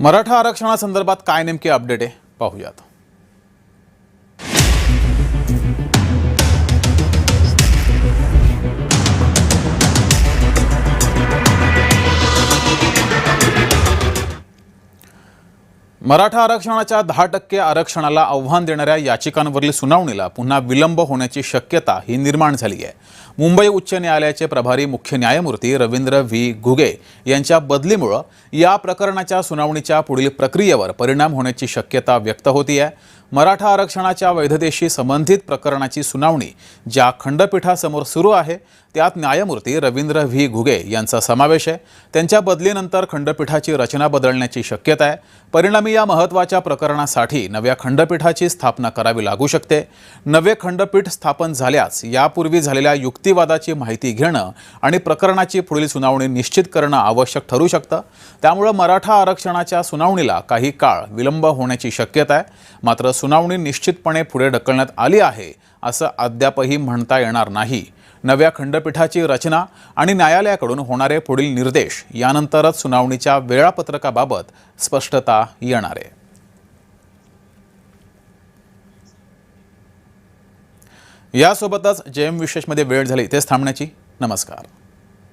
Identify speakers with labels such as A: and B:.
A: मराठा आरक्षणासंदर्भात काय नेमकी अपडेट आहे पाहूयात। मराठा आरक्षणाच्या 10% आरक्षणाला आव्हान देणाऱ्या याचिकांवरील सुनावणीला पुन्हा विलंब होण्याची शक्यता ही निर्माण झाली आहे। मुंबई उच्च न्यायालयाचे प्रभारी मुख्य न्यायमूर्ती रवींद्र व्ही घुगे यांच्या बदलीमुळे या प्रकरणाच्या सुनावणीच्या पुढील प्रक्रियेवर परिणाम होण्याची शक्यता व्यक्त होती आहे। मराठा आरक्षणाच्या वैधतेशी संबंधित प्रकरणाची सुनावणी ज्या खंडपीठासमोर सुरू आहे त्यात न्यायमूर्ती रवींद्र व्ही घुगे यांचा समावेश आहे। त्यांच्या बदलीनंतर खंडपीठाची रचना बदलण्याची शक्यता आहे। परिणामी या महत्त्वाच्या प्रकरणासाठी नव्या खंडपीठाची स्थापना करावी लागू शकते। नवे खंडपीठ स्थापन झाल्यास यापूर्वी झालेल्या युक्तिवादाची माहिती घेणं आणि प्रकरणाची पुढील सुनावणी निश्चित करणं आवश्यक ठरू शकतं। त्यामुळे मराठा आरक्षणाच्या सुनावणीला काही काळ विलंब होण्याची शक्यता आहे। मात्र सुनावणी निश्चितपणे पुढे ढकलण्यात आली आहे असं अद्यापही म्हणता येणार नाही। नव्या खंडपीठाची रचना आणि न्यायालयाकडून होणारे पुढील निर्देश यानंतरच सुनावणीच्या वेळापत्रकाबाबत स्पष्टता येणार आहे। यासोबतच जेएम विशेषमध्ये वेळ झाली तेच थांबण्याची। नमस्कार।